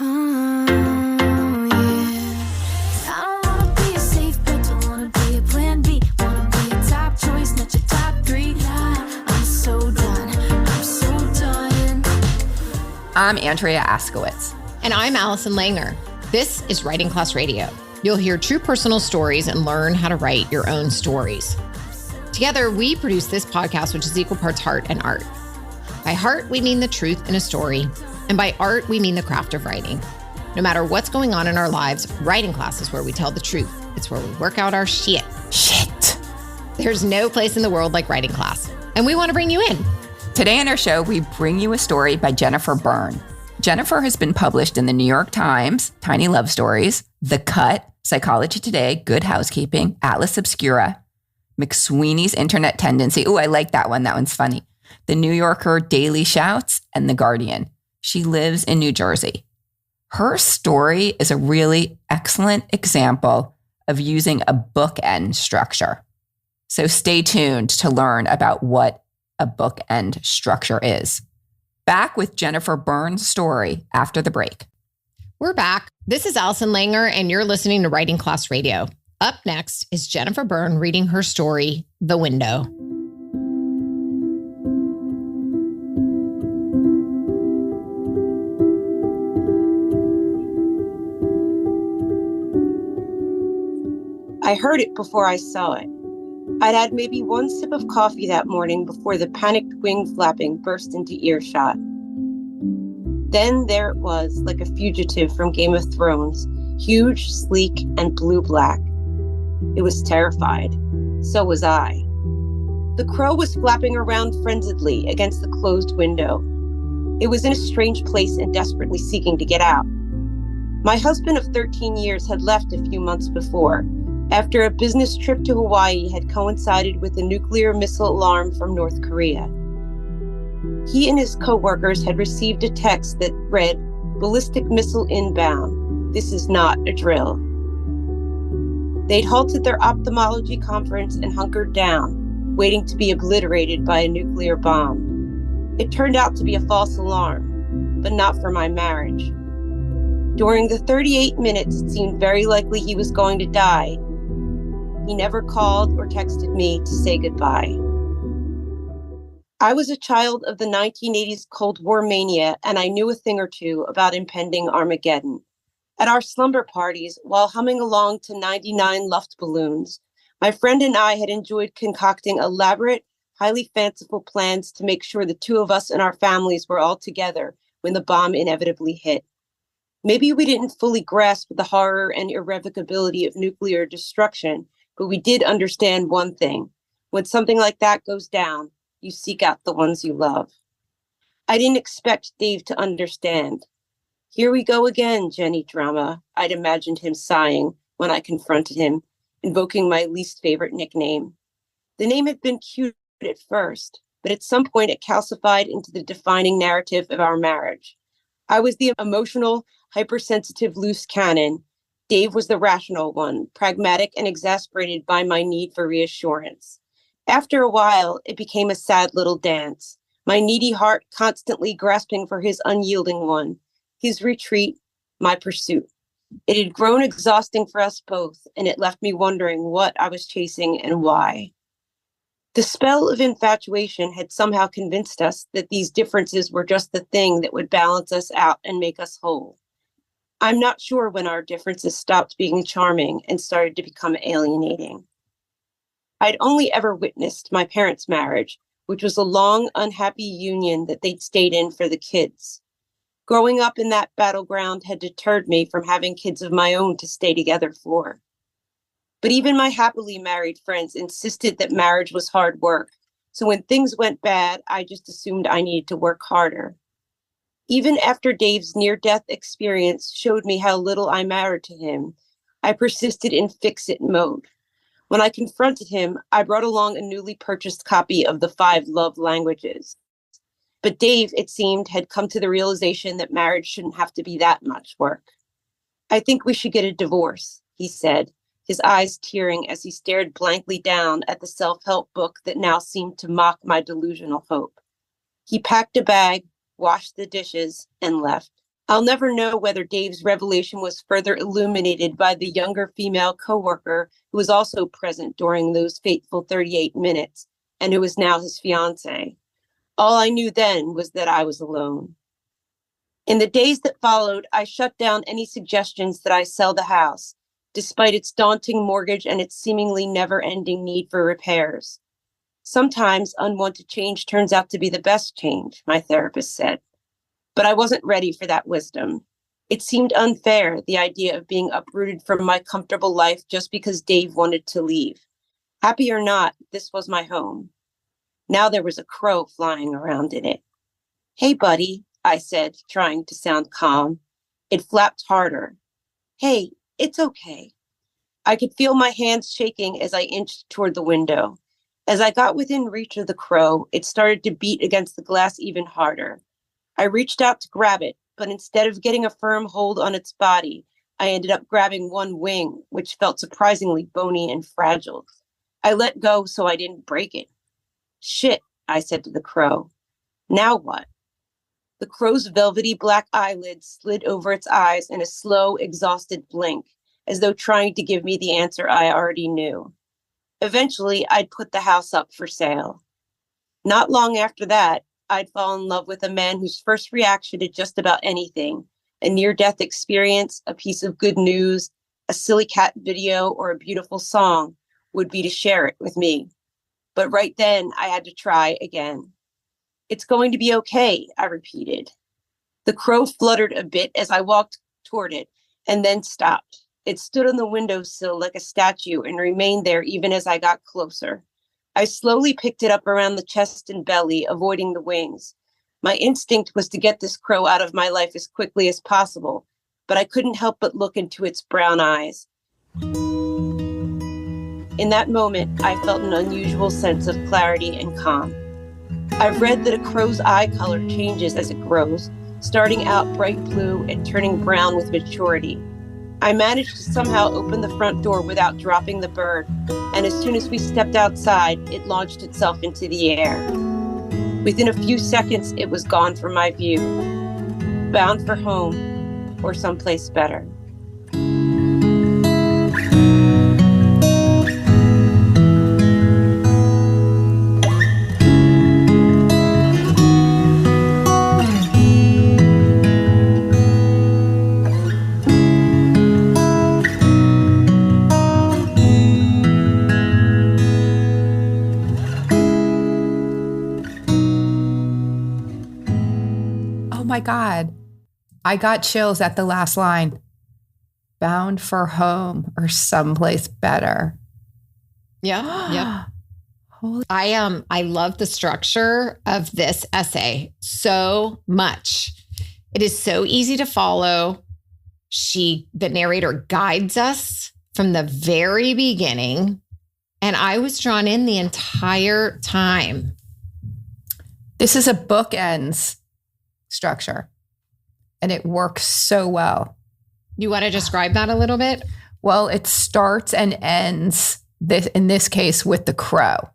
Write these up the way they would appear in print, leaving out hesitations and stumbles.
Oh, yeah. I don't wanna be a safe bet, don't wanna be a plan B. Wanna be a top choice, not your top three. I'm so done, I'm so done. I'm Andrea Askowitz. And I'm Allison Langer. This is Writing Class Radio. You'll hear true personal stories and learn how to write your own stories. Together, we produce this podcast, which is equal parts heart and art. By heart, we mean the truth in a story. And by art, we mean the craft of writing. No matter what's going on in our lives, writing class is where we tell the truth. It's where we work out our shit. There's no place in the world like writing class. And we want to bring you in. Today on our show, we bring you a story by Jennifer Byrne. Jennifer has been published in the New York Times, Tiny Love Stories, The Cut, Psychology Today, Good Housekeeping, Atlas Obscura, McSweeney's Internet Tendency. Oh, I like that one. That one's funny. The New Yorker, Daily Shouts, and The Guardian. She lives in New Jersey. Her story is a really excellent example of using a bookend structure. So stay tuned to learn about what a bookend structure is. Back with Jennifer Byrne's story after the break. We're back. This is Allison Langer, and you're listening to Writing Class Radio. Up next is Jennifer Byrne reading her story, The Window. I heard it before I saw it. I'd had maybe one sip of coffee that morning before the panicked wing flapping burst into earshot. Then there it was, like a fugitive from Game of Thrones, huge, sleek, and blue-black. It was terrified. So was I. The crow was flapping around frenziedly against the closed window. It was in a strange place and desperately seeking to get out. My husband of 13 years had left a few months before, after a business trip to Hawaii had coincided with a nuclear missile alarm from North Korea. He and his co-workers had received a text that read, "Ballistic missile inbound. This is not a drill." They'd halted their ophthalmology conference and hunkered down, waiting to be obliterated by a nuclear bomb. It turned out to be a false alarm, but not for my marriage. During the 38 minutes it seemed very likely he was going to die, he never called or texted me to say goodbye. I was a child of the 1980s Cold War mania, and I knew a thing or two about impending Armageddon. At our slumber parties, while humming along to 99 Luft balloons, my friend and I had enjoyed concocting elaborate, highly fanciful plans to make sure the two of us and our families were all together when the bomb inevitably hit. Maybe we didn't fully grasp the horror and irrevocability of nuclear destruction, but we did understand one thing. When something like that goes down, you seek out the ones you love. I didn't expect Dave to understand. "Here we go again, Jenny drama," I'd imagined him sighing when I confronted him, invoking my least favorite nickname. The name had been cute at first, but at some point it calcified into the defining narrative of our marriage. I was the emotional, hypersensitive loose cannon. Dave was the rational one, pragmatic and exasperated by my need for reassurance. After a while, it became a sad little dance, my needy heart constantly grasping for his unyielding one, his retreat, my pursuit. It had grown exhausting for us both, and it left me wondering what I was chasing and why. The spell of infatuation had somehow convinced us that these differences were just the thing that would balance us out and make us whole. I'm not sure when our differences stopped being charming and started to become alienating. I'd only ever witnessed my parents' marriage, which was a long, unhappy union that they'd stayed in for the kids. Growing up in that battleground had deterred me from having kids of my own to stay together for. But even my happily married friends insisted that marriage was hard work, so when things went bad, I just assumed I needed to work harder. Even after Dave's near-death experience showed me how little I mattered to him, I persisted in fix-it mode. When I confronted him, I brought along a newly purchased copy of the 5 Love Languages. But Dave, it seemed, had come to the realization that marriage shouldn't have to be that much work. "I think we should get a divorce," he said, his eyes tearing as he stared blankly down at the self-help book that now seemed to mock my delusional hope. He packed a bag, washed the dishes, and left. I'll never know whether Dave's revelation was further illuminated by the younger female coworker who was also present during those fateful 38 minutes and who was now his fiancée. All I knew then was that I was alone. In the days that followed, I shut down any suggestions that I sell the house, despite its daunting mortgage and its seemingly never-ending need for repairs. Sometimes unwanted change turns out to be the best change, my therapist said. But I wasn't ready for that wisdom. It seemed unfair, the idea of being uprooted from my comfortable life just because Dave wanted to leave. Happy or not, this was my home. Now there was a crow flying around in it. "Hey, buddy," I said, trying to sound calm. It flapped harder. "Hey, it's okay." I could feel my hands shaking as I inched toward the window. As I got within reach of the crow, it started to beat against the glass even harder. I reached out to grab it, but instead of getting a firm hold on its body, I ended up grabbing one wing, which felt surprisingly bony and fragile. I let go so I didn't break it. "Shit," I said to the crow. "Now what?" The crow's velvety black eyelids slid over its eyes in a slow, exhausted blink, as though trying to give me the answer I already knew. Eventually, I'd put the house up for sale. Not long after that, I'd fall in love with a man whose first reaction to just about anything, a near-death experience, a piece of good news, a silly cat video, or a beautiful song, would be to share it with me. But right then, I had to try again. "It's going to be okay," I repeated. The crow fluttered a bit as I walked toward it, and then stopped. It stood on the windowsill like a statue and remained there even as I got closer. I slowly picked it up around the chest and belly, avoiding the wings. My instinct was to get this crow out of my life as quickly as possible, but I couldn't help but look into its brown eyes. In that moment, I felt an unusual sense of clarity and calm. I've read that a crow's eye color changes as it grows, starting out bright blue and turning brown with maturity. I managed to somehow open the front door without dropping the bird, and as soon as we stepped outside, it launched itself into the air. Within a few seconds, it was gone from my view, bound for home or someplace better. My God, I got chills at the last line. Bound for home or someplace better. Yeah. Yep. I love the structure of this essay so much. It is so easy to follow. The narrator guides us from the very beginning, and I was drawn in the entire time. This is a bookends structure, and it works so well. You want to describe that a little bit? Well, it starts and ends in this case with the crow.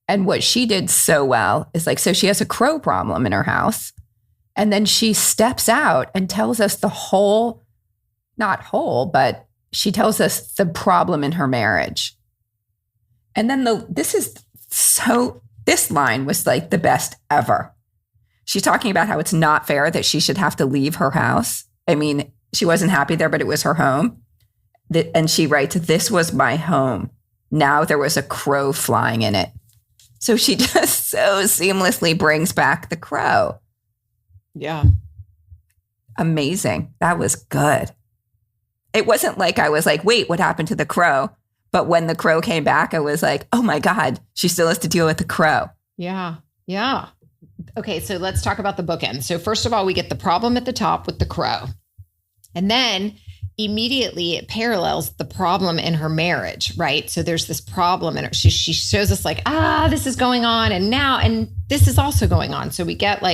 And what she did so well is so she has a crow problem in her house, and then she steps out and tells us but she tells us the problem in her marriage. And then this line was the best ever. She's talking about how it's not fair that she should have to leave her house. I mean, she wasn't happy there, but it was her home. And she writes, "This was my home. Now there was a crow flying in it." So she just so seamlessly brings back the crow. Yeah. Amazing. That was good. It wasn't I was wait, what happened to the crow? But when the crow came back, I was oh my God, she still has to deal with the crow. Yeah. Yeah. Okay, so let's talk about the bookend. So first of all, we get the problem at the top with the crow. And then immediately it parallels the problem in her marriage, right? So there's this problem and she shows us this is going on and this is also going on. So we get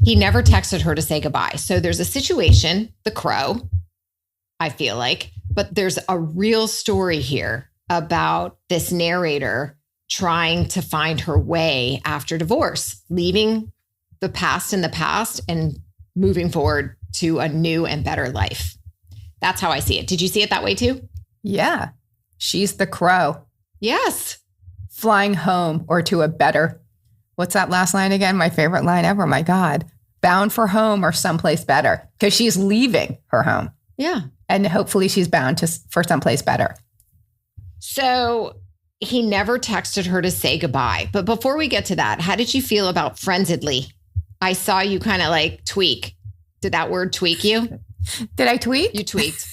he never texted her to say goodbye. So there's a situation, the crow, I feel but there's a real story here about this narrator trying to find her way after divorce, leaving the past in the past and moving forward to a new and better life. That's how I see it. Did you see it that way too? Yeah. She's the crow. Yes. Flying home or to a better. What's that last line again? My favorite line ever. My God. Bound for home or someplace better. Because she's leaving her home. Yeah. And hopefully she's bound for someplace better. So he never texted her to say goodbye. But before we get to that, how did you feel about friendsedly? I saw you kind of like tweak. Did that word tweak you? Did I tweak? You tweaked.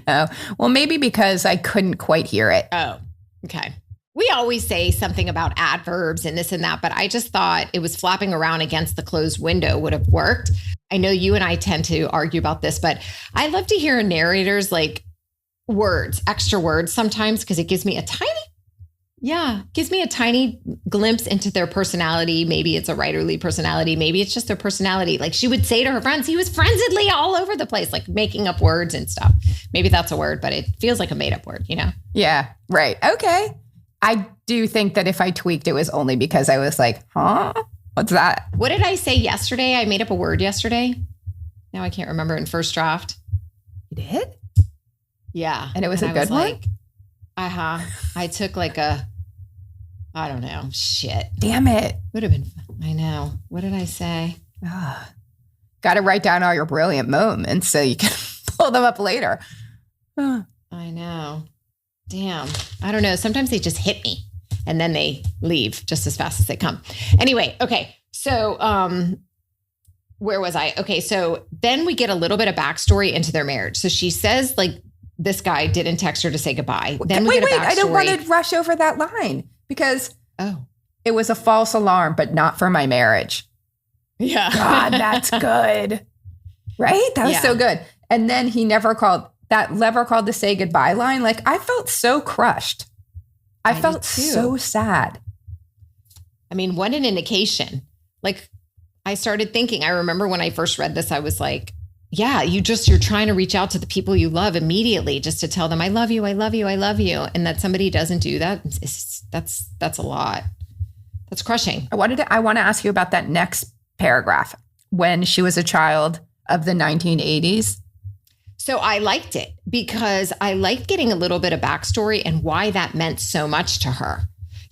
Oh, well, maybe because I couldn't quite hear it. Oh, okay. We always say something about adverbs and this and that, but I just thought it was flapping around against the closed window would have worked. I know you and I tend to argue about this, but I love to hear narrators like words, extra words sometimes, because it gives me a tiny glimpse into their personality. Maybe it's a writerly personality. Maybe it's just their personality. Like she would say to her friends, he was friendsedly all over the place, like making up words and stuff. Maybe that's a word, but it feels like a made up word, you know? Yeah, right. Okay. I do think that if I tweaked, it was only because I was like, huh? What's that? What did I say yesterday? I made up a word yesterday. Now I can't remember in first draft. You did? Yeah. And it was a good one? Like, I took like I don't know. Shit. Damn it. Would have been, I know. What did I say? Got to write down all your brilliant moments so you can pull them up later. I know. Damn. I don't know. Sometimes they just hit me and then they leave just as fast as they come. Anyway. Okay. So, where was I? Okay. So then we get a little bit of backstory into their marriage. So she says like this guy didn't text her to say goodbye. Then we get a backstory. I don't want to rush over that line because it was a false alarm, but not for my marriage. Yeah. God, that's good. Right? That was so good. And then he never called. That never called to say goodbye line. Like I felt so crushed. I felt so sad. I mean, what an indication. Like I started thinking, I remember when I first read this, I was like, yeah, you're trying to reach out to the people you love immediately just to tell them, I love you, I love you, I love you. And that somebody doesn't do that. That's a lot. That's crushing. I want to ask you about that next paragraph. When she was a child of the 1980s. So I liked it because I liked getting a little bit of backstory and why that meant so much to her.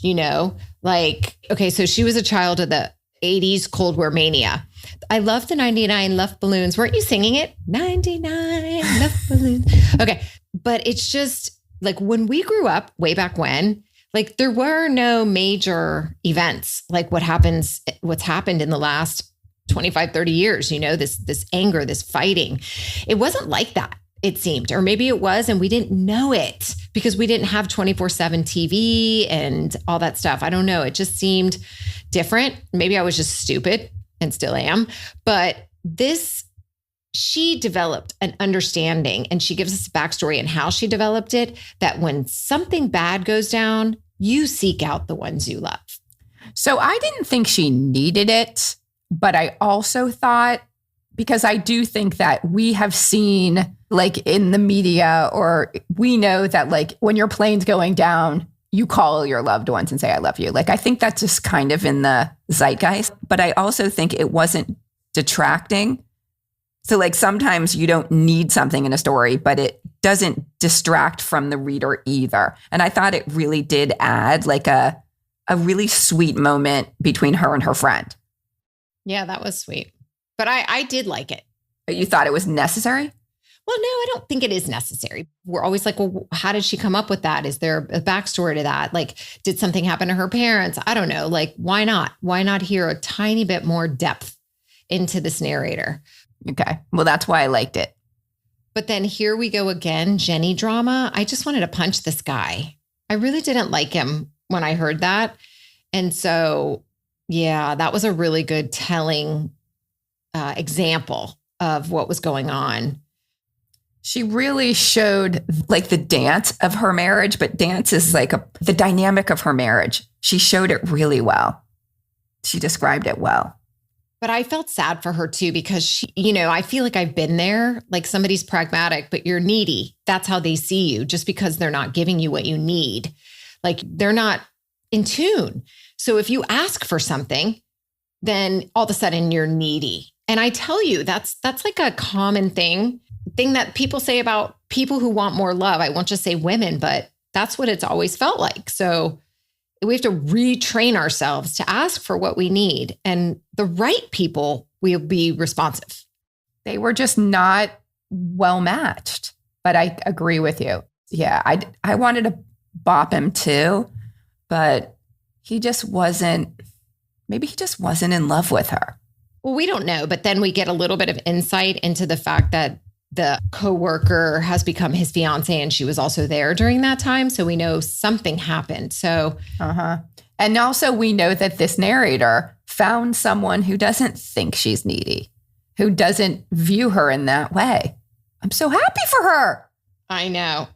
You know, like, okay, so she was a child of the 80s Cold War mania. I love the 99 Love Balloons. Weren't you singing it? 99 Love Balloons. Okay. But it's just like when we grew up way back when, like there were no major events like what's happened in the last 25, 30 years, you know, this anger, this fighting. It wasn't like that, it seemed, or maybe it was, and we didn't know it because we didn't have 24/7 TV and all that stuff. I don't know. It just seemed different. Maybe I was just stupid and still am, but she developed an understanding and she gives us a backstory and how she developed it, that when something bad goes down, you seek out the ones you love. So I didn't think she needed it. But I also thought, because I do think that we have seen like in the media, or we know that like when your plane's going down, you call your loved ones and say, I love you. Like, I think that's just kind of in the zeitgeist, but I also think it wasn't detracting. So like sometimes you don't need something in a story, but it doesn't distract from the reader either. And I thought it really did add like a really sweet moment between her and her friend. Yeah, that was sweet. But I did like it. But you thought it was necessary? Well, no, I don't think it is necessary. We're always like, well, how did she come up with that? Is there a backstory to that? Like, did something happen to her parents? I don't know. Like, why not? Why not hear a tiny bit more depth into this narrator? Okay. Well, that's why I liked it. But then here we go again, Jenny drama. I just wanted to punch this guy. I really didn't like him when I heard that. And so, yeah, that was a really good telling example of what was going on. She really showed like the dance of her marriage, but dance is like the dynamic of her marriage. She showed it really well. She described it well. But I felt sad for her too, because she, I feel like I've been there, like somebody's pragmatic, but you're needy. That's how they see you, just because they're not giving you what you need. Like they're not in tune. So if you ask for something, then all of a sudden you're needy. And I tell you, that's like a common thing that people say about people who want more love. I won't just say women, but that's what it's always felt like. So we have to retrain ourselves to ask for what we need. And the right people will be responsive. They were just not well matched. But I agree with you. Yeah, I wanted to bop him too, but he just wasn't, maybe he just wasn't in love with her. Well, we don't know, but then we get a little bit of insight into the fact that the coworker has become his fiance and she was also there during that time. So we know something happened. So, And also we know that this narrator found someone who doesn't think she's needy, who doesn't view her in that way. I'm so happy for her. I know.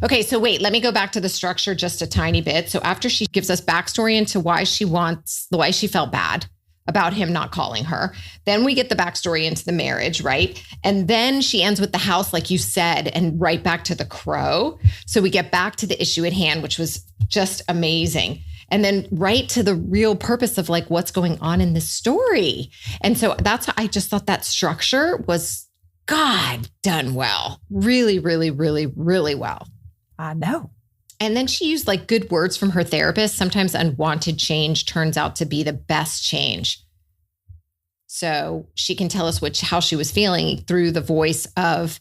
Okay, so wait, let me go back to the structure just a tiny bit. So after she gives us backstory into why she felt bad about him not calling her, then we get the backstory into the marriage, right? And then she ends with the house, like you said, and right back to the crow. So we get back to the issue at hand, which was just amazing. And then right to the real purpose of like what's going on in this story. And so I just thought that structure was, God, done well. Really, really, really, really well. I know. And then she used like good words from her therapist. Sometimes unwanted change turns out to be the best change. So she can tell us how she was feeling through the voice of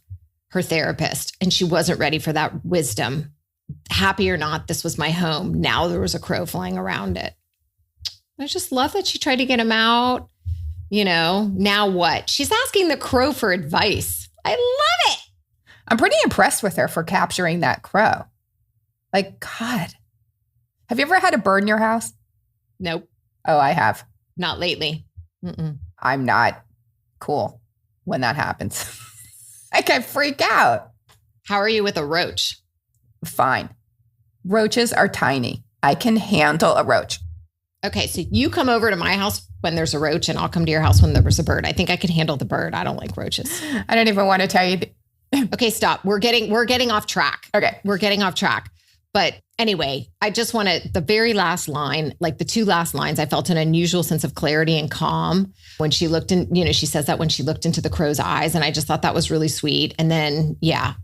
her therapist. And she wasn't ready for that wisdom. Happy or not, this was my home. Now there was a crow flying around it. I just love that she tried to get him out. You know, now what? She's asking the crow for advice. I love it. I'm pretty impressed with her for capturing that crow. Like, God, have you ever had a bird in your house? Nope. Oh, I have. Not lately. Mm-mm. I'm not cool when that happens. Like, I freak out. How are you with a roach? Fine. Roaches are tiny. I can handle a roach. Okay, so you come over to my house when there's a roach and I'll come to your house when there was a bird. I think I can handle the bird. I don't like roaches. I don't even want to tell you. Okay, stop. We're getting off track. Okay. We're getting off track. But anyway, I just want to, the very last line, like the two last lines, I felt an unusual sense of clarity and calm when she looked in, she says that when she looked into the crow's eyes. And I just thought that was really sweet. And then,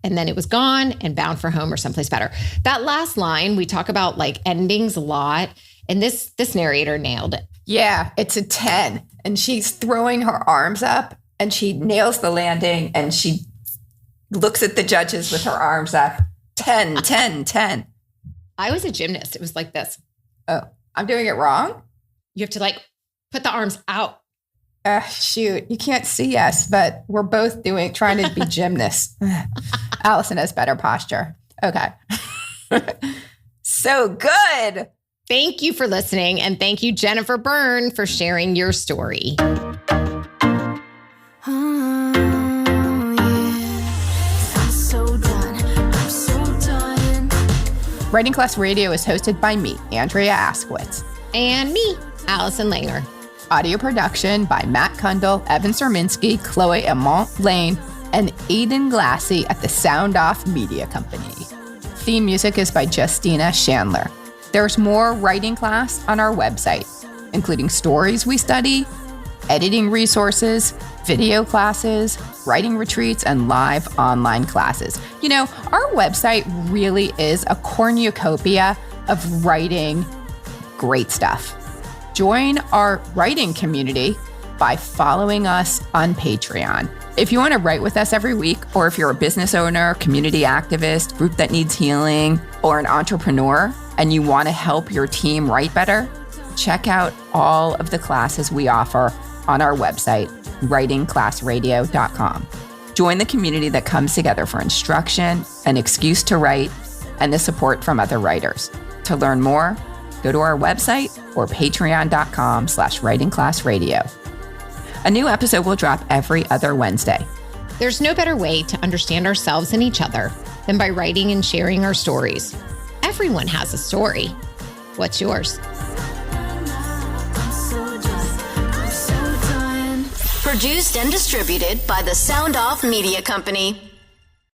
and then it was gone and bound for home or someplace better. That last line, we talk about like endings a lot. And this narrator nailed it. Yeah, it's a 10. And she's throwing her arms up and she nails the landing and she looks at the judges with her arms up. 10, 10, 10. I was a gymnast. It was like this. Oh, I'm doing it wrong? You have to like put the arms out. Shoot, you can't see us, but we're both trying to be gymnasts. Allison has better posture. Okay. So good. Thank you for listening. And thank you, Jennifer Byrne, for sharing your story. Writing Class Radio is hosted by me, Andrea Askowitz. And me, Allison Langer. Audio production by Matt Cundill, Evan Surminski, Chloe Emond-Lane, and Aiden Glassey at the Sound Off Media Company. Theme music is by Justina Shandler. There's more writing class on our website, including stories we study, editing resources, video classes, writing retreats, and live online classes. Our website really is a cornucopia of writing great stuff. Join our writing community by following us on Patreon. If you want to write with us every week, or if you're a business owner, community activist, group that needs healing, or an entrepreneur, and you want to help your team write better, check out all of the classes we offer on our website, writingclassradio.com. Join the community that comes together for instruction, an excuse to write, and the support from other writers. To learn more, go to our website or patreon.com/writingclassradio. A new episode will drop every other Wednesday. There's no better way to understand ourselves and each other than by writing and sharing our stories. Everyone has a story. What's yours? Produced and distributed by the Sound Off Media Company.